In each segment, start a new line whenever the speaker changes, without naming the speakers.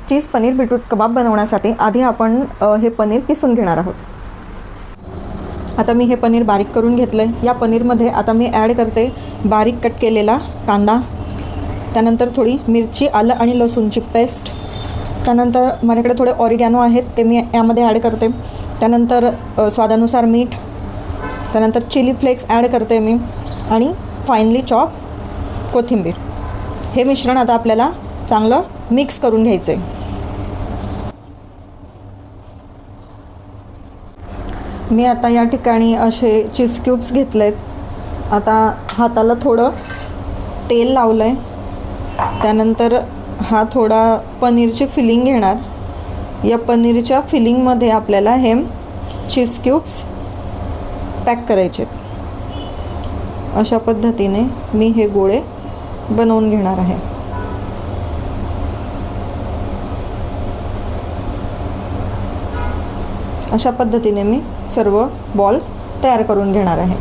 चीज paneer beetroot कबाब बनवण्यासाठी आधी आपण हे पनीर किसून घेणार आहोत। आता मी हे पनीर बारीक करून घेतलं आहे। या पनीरमध्ये आता मी ॲड करते बारीक कट केलेला कांदा, त्यानंतर थोडी मिरची, आलं आणि लसूणची पेस्ट, त्यानंतर माझ्याकडे थोडे ऑरिगॅनो आहेत ते मी यामध्ये ॲड करते, त्यानंतर स्वादानुसार मीठ, त्यानंतर चिली फ्लेक्स ॲड करते मी आणि फाईनली चॉप कोथिंबीर। हे मिश्रण आता आपल्याला चांगलं मिक्स करून घ्यायचं आहे। मी आता या ठिकाणी असे चीज क्यूब्स घेतलेत। आता हाताला थोडं तेल लावलं आहे, त्यानंतर हा थोडा पनीरची फिलिंग घेणार। या पनीरच्या फिलिंगमध्ये आपल्याला हे चीज क्यूब्स पॅक करायचे। अशा पद्धतीने मी हे गोळे बनवून घेणार आहे। अशा पद्धतीने मी सर्व बॉल्स तयार करून घेणार आहे।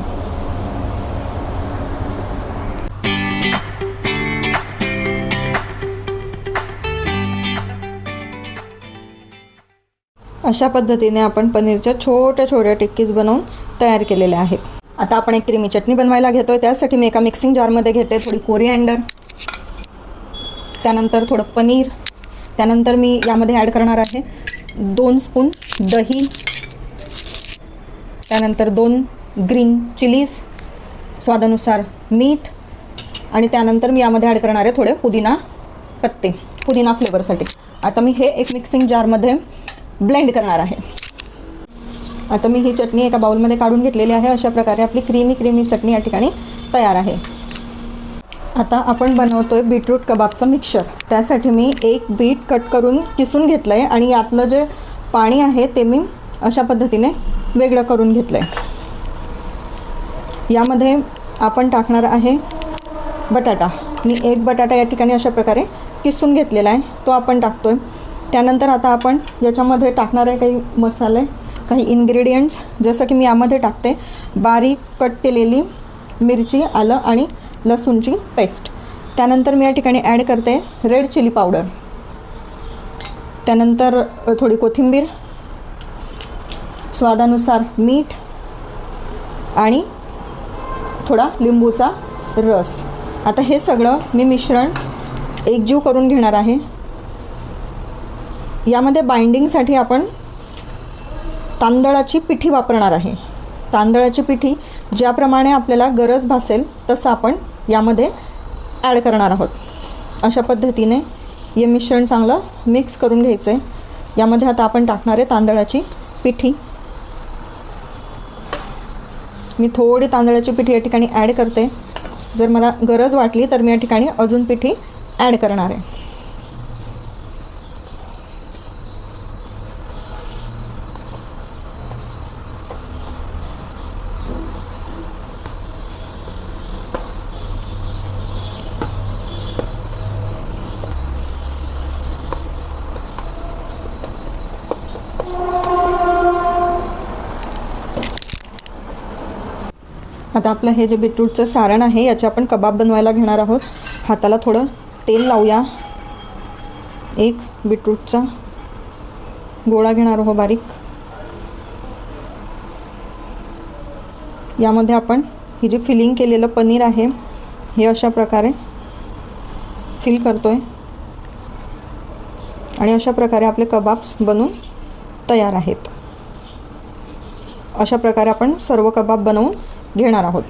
अशा पद्धतीने आपण पनीरच्या छोट्या छोट्या टिक्कीज बनवून तयार केलेल्या आहेत। आता आपण एक क्रीमी चटणी बनवायला घेतोय। त्यासाठी मी एका मिक्सिंग जारमध्ये घेते थोडी कोरिएंडर, त्यानंतर थोडं पनीर, त्यानंतर मी यामध्ये ॲड करणार आहे 2 स्पून दही, त्यानंतर 2 ग्रीन चिलीज, स्वादानुसार मीठ आणि त्यानंतर मी यामध्ये ॲड करणार आहे थोडे पुदिना पत्ते, पुदिना फ्लेवरसाठी। आता मी हे एक मिक्सिंग जारमध्ये ब्लेंड करणार आहे। आता मी ही चटणी एका बाउलमध्ये काढून घेतलेली आहे। अशा प्रकारे आपली क्रीमी चटणी या ठिकाणी तयार आहे। आता आपण बनवतोय बीटरूट कबाबचं मिक्सचर। त्यासाठी मी एक बीट कट करून किसून घेतलं आहे आणि यातलं जे पाणी आहे ते मी अशा पद्धतीने वेगळं करून घेतलं आहे। यामध्ये आपण टाकणार आहे बटाटा। मी एक बटाटा या ठिकाणी अशा प्रकारे किसून घेतलेला आहे, तो आपण टाकतोय। त्यानंतर आता आपण याच्यामध्ये टाकणार आहे काही मसाले, काही इन्ग्रेडियंट्स, जसं की मी यामध्ये टाकते बारीक कट केलेली मिरची, आलं आणि लसूणची पेस्ट, त्यानंतर मी या ठिकाणी ॲड करते रेड चिली पावडर, त्यानंतर थोडी कोथिंबीर, स्वादानुसार मीठ आणि थोडा लिंबूचा रस। आता हे सगळं मी मिश्रण एकजीव करून घेणार आहे। यामध्ये बाइंडिंगसाठी आपण तांदळाची पिठी वापरणार आहे। तांदळाची पिठी ज्याप्रमाणे आपल्याला गरज भासेल तसं आपण यामध्ये ॲड करणार आहोत। अशा पद्धतीने हे मिश्रण चांगलं मिक्स करून घ्यायचं आहे। यामध्ये आता आपण टाकणार आहे तांदळाची पिठी। मी थोडी तांदळाची पिठी या ठिकाणी ॲड करते, जर मला गरज वाटली तर मी या ठिकाणी अजून पिठी ॲड करणार आहे। आता आपलं हे जे बीटरूटचं सारण आहे याचे आपण कबाब बनवायला घेणार आहोत। हाताला थोडं तेल लावूया। एक बीटरूटचा गोळा घेणार आहोत बारीक। यामध्ये आपण ही जी फिलिंग केलेलं पनीर आहे हे अशा प्रकारे फिल करतोय आणि अशा प्रकारे आपले कबाब्स बनून तयार आहेत। अशा प्रकारे आपण सर्व कबाब बनवून घेणार आहोत।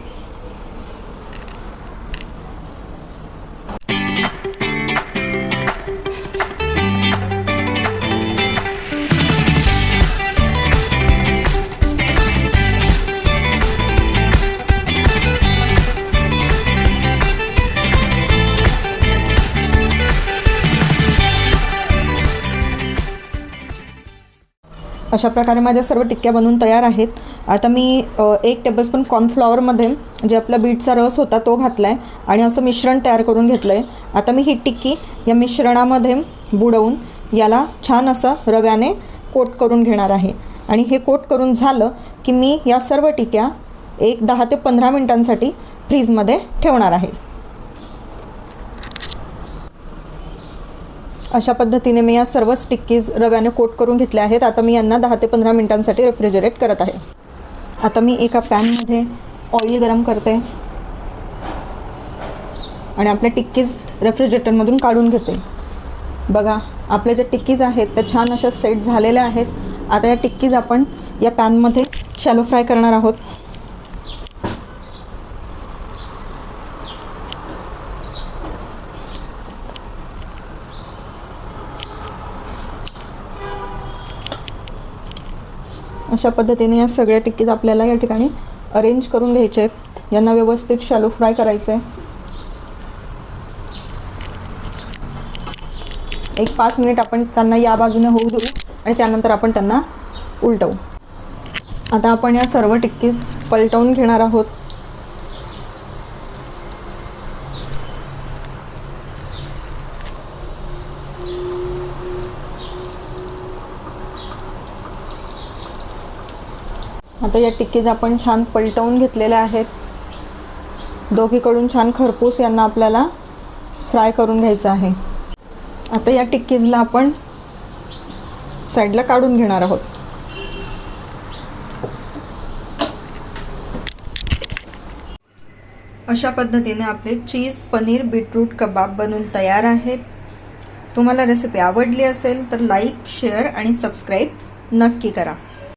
अशा प्रकारे माझ्या सर्व टिक्क्या बनवून तयार आहेत। आता मी 1 टेबलस्पून कॉर्नफ्लॉवरमध्ये जे आपला बीटचा रस होता तो घातला आहे आणि असं मिश्रण तयार करून घेतलं आहे। आता मी ही टिक्की या मिश्रणामध्ये बुडवून याला छान असं रव्याने कोट करून घेणार आहे आणि हे कोट करून झालं की मी या सर्व टिक्क्या 10 ते 15 मिनिटांसाठी फ्रीजमध्ये ठेवणार आहे। अशा पद्धतीने मी या सर्व टिक्कीज रव्याने कोट करून घेतल्या आहेत. आता मी यांना 10 ते 15 मिनिटांसाठी रेफ्रिजरेट करत आहे. आता मी एका पॅनमध्ये ऑइल गरम करते आणि आपल्या टिक्कीज रेफ्रिजरेटरमधून काढून घेते. बघा, आपल्या ज्या टिक्कीज आहेत त्या छान अशा सेट झालेल्या आहेत. आता या टिक्कीज आपण या पॅनमध्ये शॅलो फ्राय करणार आहोत. अशा पद्धतीने या सगळ्या टिक्कीज आपल्याला या ठिकाणी अरेंज करून घ्यायचे आहेत. यांना व्यवस्थित शॅलो फ्राय करायचे आहे. एक 5 मिनिट आपण त्यांना या बाजूने होऊ देऊ आणि त्यानंतर आपण त्यांना उलटवू. आता आपण या सर्व टिक्कीज पलटवून घेणार आहोत. आता या टिक्कीज आपण छान पलटवून घेतलेल्या आहेत. दोघीकडून छान खरपूस यांना आपल्याला फ्राय करून घ्यायचं आहे. आता या टिक्कीजला आपण साईडला काढून घेणार आहोत. अशा पद्धतीने आपले चीज पनीर बीटरूट कबाब बनून तयार आहेत. तुम्हाला रेसिपी आवडली असेल तर लाईक, शेअर आणि सबस्क्राईब नक्की करा.